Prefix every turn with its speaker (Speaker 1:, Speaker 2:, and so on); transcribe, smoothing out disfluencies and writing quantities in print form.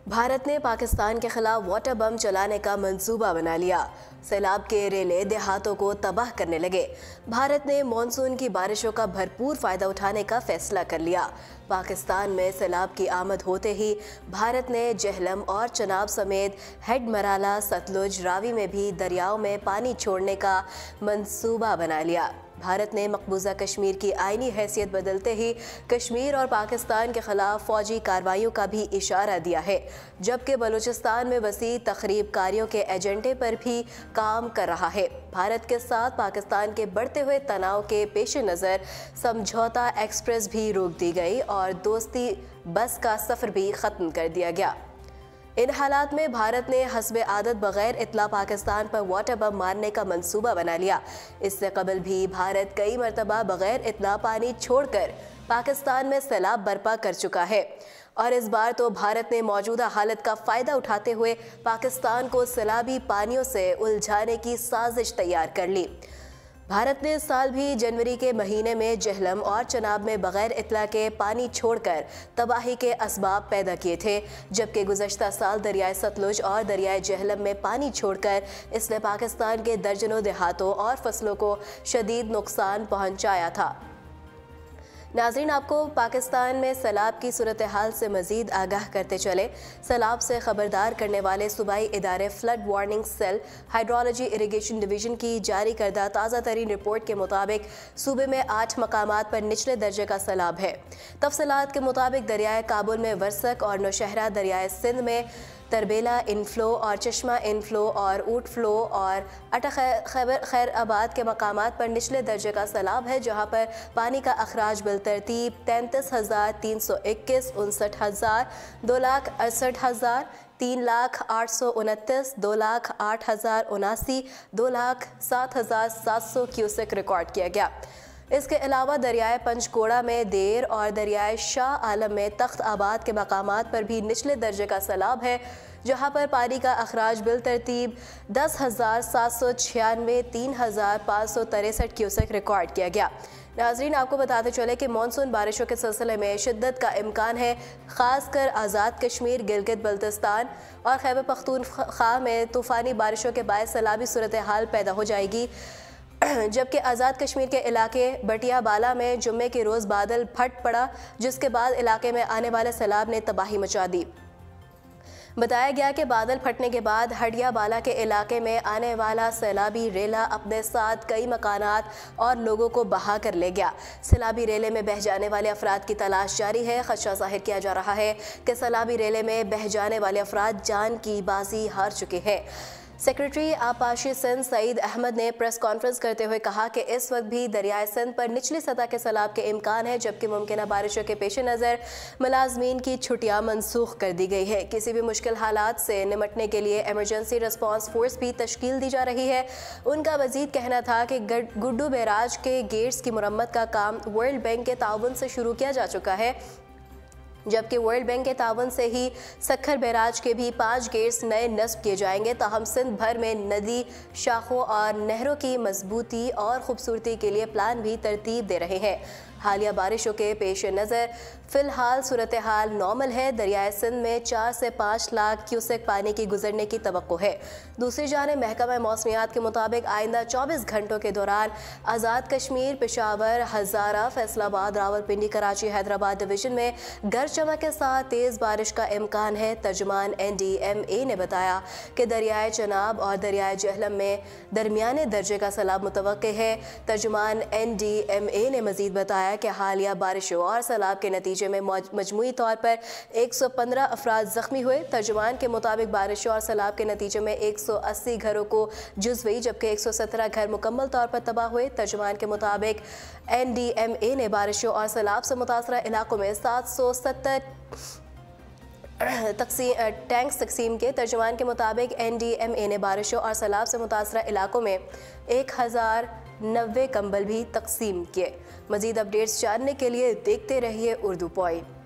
Speaker 1: भारत ने पाकिस्तान के खिलाफ वाटर बम चलाने का मंसूबा बना लिया। सैलाब के रेले देहातों को तबाह करने लगे। भारत ने मानसून की बारिशों का भरपूर फायदा उठाने का फैसला कर लिया। पाकिस्तान में सैलाब की आमद होते ही भारत ने जेहलम और चनाब समेत हेड मराला, सतलुज, रावी में भी दरियाओं में पानी छोड़ने का मंसूबा बना लिया। भारत ने मकबूजा कश्मीर की आईनी हैसियत बदलते ही कश्मीर और पाकिस्तान के खिलाफ फौजी कार्रवाइयों का भी इशारा दिया है, जबकि बलूचिस्तान में वसी तखरीबकारियों के एजेंडे पर भी काम कर रहा है। भारत के साथ पाकिस्तान के बढ़ते हुए तनाव के पेश नज़र समझौता एक्सप्रेस भी रोक दी गई और दोस्ती बस का सफ़र भी ख़त्म कर दिया गया। इन हालात में भारत ने हस्बे आदत बगैर इतला पाकिस्तान पर वाटर बम मारने का मंसूबा बना लिया। इससे कबल भी भारत कई मरतबा बगैर इतला पानी छोड़कर पाकिस्तान में सैलाब बर्पा कर चुका है और इस बार तो भारत ने मौजूदा हालत का फ़ायदा उठाते हुए पाकिस्तान को सैलाबी पानियों से उलझाने की साजिश तैयार कर ली। भारत ने इस साल भी जनवरी के महीने में जेहलम और चनाब में बगैर इतला के पानी छोड़कर तबाही के असबाब पैदा किए थे, जबकि गुज़श्ता साल दरियाए सतलुज और दरियाए जेहलम में पानी छोड़कर इसने पाकिस्तान के दर्जनों देहातों और फसलों को शदीद नुकसान पहुंचाया था। नाज़रीन, आपको पाकिस्तान में सैलाब की सूरत हाल से मज़ीद आगाह करते चले। सैलाब से खबरदार करने वाले सूबाई इदारे flood warning cell hydrology irrigation division की जारी करदा ताज़ा तरीन रिपोर्ट के मुताबिक सूबे में 8 मकामात पर निचले दर्जे का सैलाब है। तफसीलात के मुताबिक दरियाए काबुल में वर्सक और नौशहरा, दरियाए सिंध में तरबेला इनफ्लो और चश्मा इनफ्लो और ऊट फ्लो और अटक खैबर खैराबाद के मकामात पर निचले दर्जे का सैलाब है, जहां पर पानी का अखराज बिलतरतीब 33,321, 59,000, 2,68,000, 3,829, 2,08,079, 2,07,700 क्यूसेक रिकॉर्ड किया गया। इसके अलावा दरियाए पंचकोड़ा में देर और दरियाए शाह आलम में तख्त आबाद के मकामात पर भी निचले दर्जे का सैलाब है, जहां पर पानी का अखराज बिलतरतीब 10,796, 3,563 क्यूसेक रिकॉर्ड किया गया। नाज़रीन, आपको बताते चले कि मानसून बारिशों के सिलसिले में शिद्दत का इम्कान है। ख़ासकर आज़ाद कश्मीर, गिलगित बल्तिस्तान और खैबर पख्तूनख्वा में तूफ़ानी बारिशों के बायस सैलाबी सूरत हाल पैदा हो जाएगी, जबकि आज़ाद कश्मीर के इलाके बटिया बाला में जुम्मे के रोज़ बादल फट पड़ा, जिसके बाद इलाके में आने वाले सैलाब ने तबाही मचा दी। बताया गया कि बादल फटने के बाद हडिया बाला के इलाके में आने वाला सैलाबी रेला अपने साथ कई मकानात और लोगों को बहा कर ले गया। सैलाबी रेले में बह जाने वाले अफराद की तलाश जारी है। खदशा जाहिर किया जा रहा है कि सैलाबी रेले में बह जाने वाले अफराद जान की बाजी हार चुके हैं। सेक्रेटरी आपाशी सिंध सईद अहमद ने प्रेस कॉन्फ्रेंस करते हुए कहा कि इस वक्त भी दरियाए सिंध पर निचली सतह के सैलाब के इम्कान है, जबकि मुमकिन बारिशों के पेश नज़र मुलाजमीन की छुट्टियां मनसूख कर दी गई है। किसी भी मुश्किल हालात से निमटने के लिए एमरजेंसी रिस्पांस फोर्स भी तश्कील दी जा रही है। उनका मजीद कहना था कि गुड्डू बैराज के गेट्स की मुरम्मत का काम वर्ल्ड बैंक के ताउन से शुरू किया जा चुका है, जबकि वर्ल्ड बैंक के तावन से ही सखर बैराज के भी 5 गेट्स नए नस्ब किए जाएंगे। ताहम सिंध भर में नदी, शाखों और नहरों की मजबूती और खूबसूरती के लिए प्लान भी तरतीब दे रहे हैं। हालिया बारिशों के पेश नज़र फ़िलहाल सूरत हाल नॉर्मल है। दरियाए सिंध में 4 से 5 लाख क्यूसेक पानी की गुजरने की तवक्को है। दूसरी जानिब महकमा मौसमियात के मुताबिक आइंदा 24 घंटों के दौरान आज़ाद कश्मीर, पेशावर, हज़ारा, फैसलाबाद, रावलपिंडी, कराची, हैदराबाद डिवीज़न में गरज चमक के साथ तेज़ बारिश का इम्कान है। तर्जुमान NDMA ने बताया कि दरियाए चनाब और दरियाए जेहलम में दरमियाने दर्जे का सैलाब मुतवक्के है। तर्जुमान NDMA ने मज़ीद बताया कि हालिया बारिशों और सैलाब के नतीजे में मजमूई तौर पर 115 अफराद जख्मी हुए। तर्जुमान के मुताबिक बारिशों और सैलाब के नतीजे में 180 घरों को जुज़वी, जबकि 117 घर मुकम्मल तौर पर तबाह हुए। तर्जुमान के मुताबिक NDMA ने बारिशों और सैलाब से मुतासरा इलाकों में 770 टैंक्स तकसीम के। तर्जुमान के मुताबिक NDMA ने बारिशों और सैलाब से मुतासरा इलाकों में 1090 कंबल भी तकसीम किए। मज़ीद अपडेट्स जानने के लिए देखते रहिए उर्दू पॉइंट।